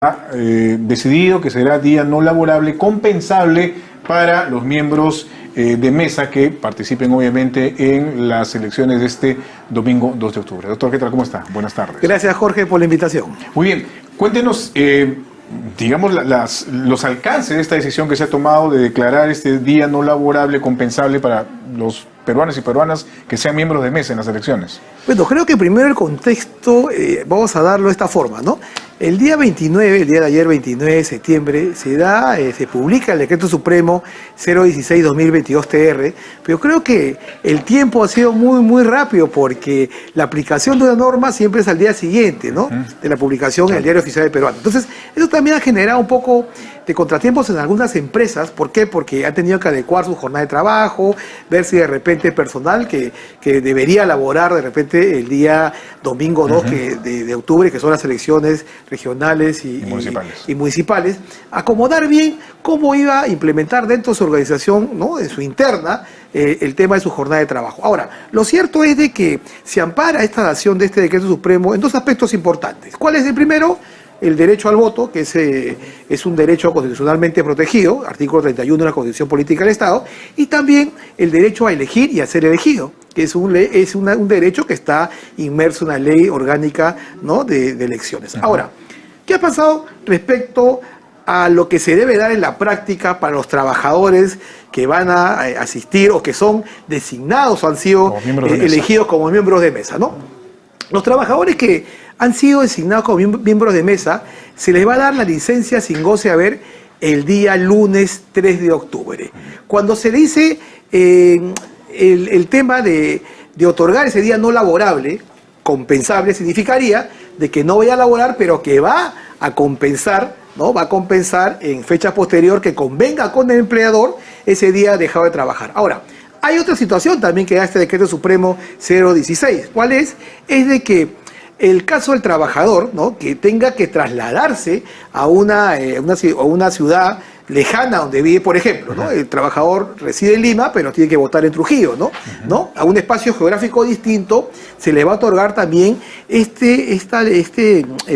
decidido que será día no laborable compensable para los miembros de mesa que participen obviamente en las elecciones de este domingo 2 de octubre. Doctor, ¿qué tal? ¿Cómo está? Buenas tardes. Gracias, Jorge, por la invitación. Muy bien. Cuéntenos, digamos, los alcances de esta decisión que se ha tomado de declarar este día no laborable compensable para los peruanos y peruanas que sean miembros de mesa en las elecciones. Bueno, creo que primero el contexto, vamos a darlo de esta forma, ¿no? El día 29, el día de ayer, 29 de septiembre, se publica el Decreto Supremo 016-2022-TR, pero creo que el tiempo ha sido muy rápido porque la aplicación de una norma siempre es al día siguiente, ¿no? De la publicación en el Diario Oficial del Peruano. Entonces, eso también ha generado un poco de contratiempos en algunas empresas. ¿Por qué? Porque han tenido que adecuar su jornada de trabajo, ver si de repente personal que debería laborar de repente el día domingo 2 de octubre, que son las elecciones regionales y municipales, acomodar bien cómo iba a implementar dentro de su organización, ¿no? En su interna, el tema de su jornada de trabajo. Ahora, lo cierto es de que se ampara esta dación de este Decreto Supremo en dos aspectos importantes. ¿Cuál es el primero? El derecho al voto, que es un derecho constitucionalmente protegido, artículo 31 de la Constitución Política del Estado, y también el derecho a elegir y a ser elegido, que es un derecho que está inmerso en la ley orgánica, ¿no? de elecciones. Ahora, ¿qué ha pasado respecto a lo que se debe dar en la práctica para los trabajadores que van a asistir o que son designados o han sido elegidos como miembros de mesa, ¿no? Los trabajadores que han sido designados como miembros de mesa, se les va a dar la licencia sin goce haber el día lunes 3 de octubre. Cuando se le dice el tema de otorgar ese día no laborable, compensable, significaría de que no vaya a laborar, pero que va a compensar, ¿no? Va a compensar en fecha posterior que convenga con el empleador ese día dejado de trabajar. Ahora, hay otra situación también que da este Decreto Supremo 016. ¿Cuál es? Es de que el caso del trabajador, ¿no? Que tenga que trasladarse a una ciudad lejana donde vive, por ejemplo, ¿no? El trabajador reside en Lima, pero tiene que votar en Trujillo, ¿no? A un espacio geográfico distinto, se le va a otorgar también el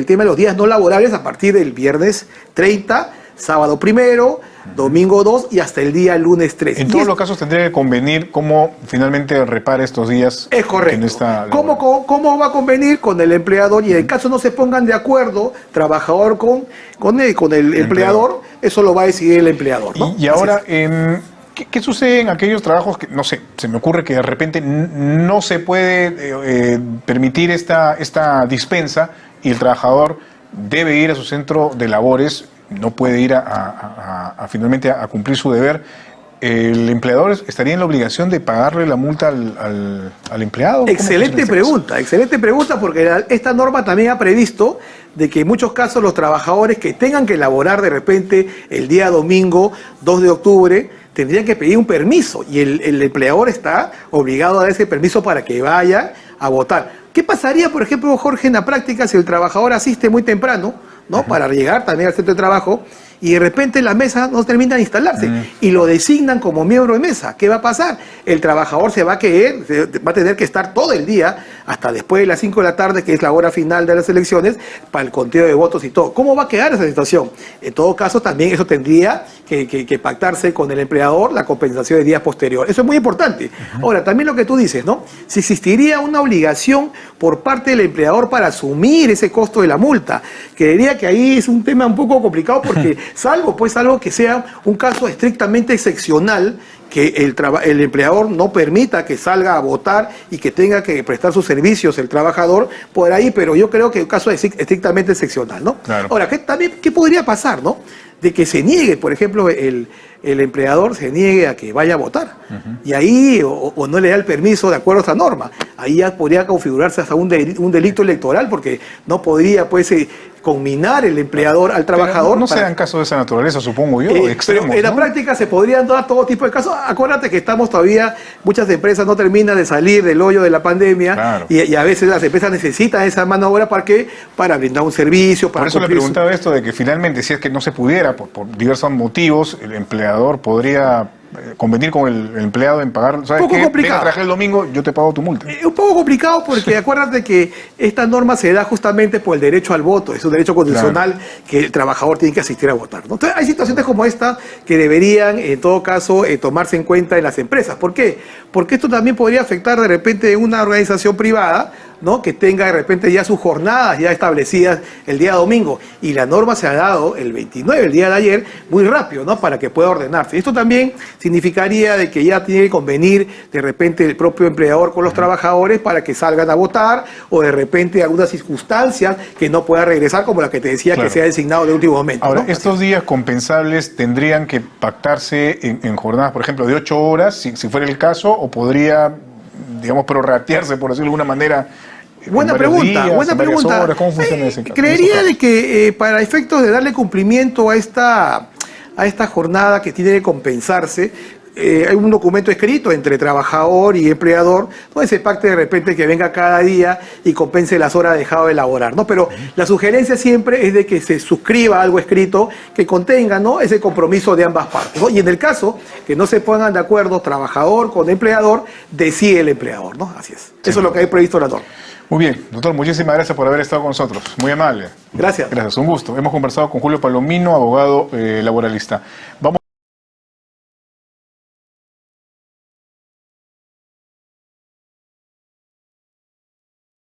tema de los días no laborables a partir del viernes 30, sábado 1, domingo 2 y hasta el día lunes 3. En todos los casos tendría que convenir cómo finalmente repara estos días. Es correcto. ¿Cómo va a convenir con el empleador? Y en el caso no se pongan de acuerdo, trabajador con el empleador, eso lo va a decidir el empleador, ¿no? Y ahora, ¿qué sucede en aquellos trabajos que, no sé, se me ocurre que de repente no se puede permitir esta dispensa y el trabajador debe ir a su centro de labores, no puede ir finalmente a cumplir su deber? ¿El empleador estaría en la obligación de pagarle la multa al empleado? Excelente pregunta, porque esta norma también ha previsto de que en muchos casos los trabajadores que tengan que laborar de repente el día domingo 2 de octubre tendrían que pedir un permiso y el empleador está obligado a dar ese permiso para que vaya a votar. ¿Qué pasaría, por ejemplo, Jorge, en la práctica si el trabajador asiste muy temprano, ¿no? Para llegar también al centro de trabajo y de repente la mesa no termina de instalarse y lo designan como miembro de mesa? ¿Qué va a pasar? El trabajador va a tener que estar todo el día hasta después de las 5 de la tarde, que es la hora final de las elecciones, para el conteo de votos y todo. ¿Cómo va a quedar esa situación? En todo caso, también eso tendría que pactarse con el empleador, la compensación de días posteriores. Eso es muy importante. Ahora, también lo que tú dices, ¿no? Si existiría una obligación por parte del empleador para asumir ese costo de la multa, creería que ahí es un tema un poco complicado porque salvo que sea un caso estrictamente excepcional, que el empleador no permita que salga a votar y que tenga que prestar sus servicios el trabajador por ahí, pero yo creo que el caso es estrictamente excepcional, ¿no? Claro. Ahora, ¿qué podría pasar, no? De que se niegue, por ejemplo, el empleador se niegue a que vaya a votar. Y ahí, o no le da el permiso de acuerdo a esta norma, ahí ya podría configurarse hasta un delito electoral, porque no podría, pues, conminar el empleador al trabajador. Pero no se dan casos de esa naturaleza, supongo yo, extremos, pero en la práctica se podrían dar todo tipo de casos. Acuérdate que estamos todavía, muchas empresas no terminan de salir del hoyo de la pandemia, claro. y a veces las empresas necesitan esa mano de obra para brindar un servicio. Por eso le preguntaba esto de que finalmente, si es que no se pudiera, por diversos motivos, el empleador podría convenir con el empleado en pagar. ¿Sabes Poco qué? complicado. Ven a trabajar el domingo, yo te pago tu multa. Un poco complicado porque acuérdate que esta norma se da justamente por el derecho al voto, es un derecho constitucional que el trabajador tiene que asistir a votar, ¿no? Entonces hay situaciones como esta que deberían en todo caso tomarse en cuenta en las empresas. ¿Por qué? Porque esto también podría afectar de repente una organización privada, ¿no? Que tenga de repente ya sus jornadas ya establecidas el día domingo, y la norma se ha dado el 29, el día de ayer, muy rápido, ¿no? Para que pueda ordenarse. Esto también significaría de que ya tiene que convenir de repente el propio empleador con los trabajadores para que salgan a votar, o de repente algunas circunstancias que no pueda regresar, como la que te decía, Claro. que sea designado de último momento. Ahora, ¿no? estos días compensables tendrían que pactarse en jornadas, por ejemplo, de 8 horas, si fuera el caso, o podría, digamos, prorratearse, por decirlo de alguna manera. Buena en varios pregunta, días, buena en varias pregunta. horas. ¿Cómo funciona ese caso? Creería de que para efectos de darle cumplimiento a esta jornada que tiene que compensarse, hay un documento escrito entre trabajador y empleador, donde se pacte de repente que venga cada día y compense las horas dejado de elaborar, ¿no? Pero la sugerencia siempre es de que se suscriba algo escrito que contenga, ¿no?, ese compromiso de ambas partes, ¿no? Y en el caso que no se pongan de acuerdo trabajador con empleador, decide el empleador, ¿no? Así es. Eso es lo que hay previsto en la norma. Muy bien, doctor, muchísimas gracias por haber estado con nosotros. Muy amable. Gracias. Gracias, un gusto. Hemos conversado con Julio Palomino, abogado laboralista. Vamos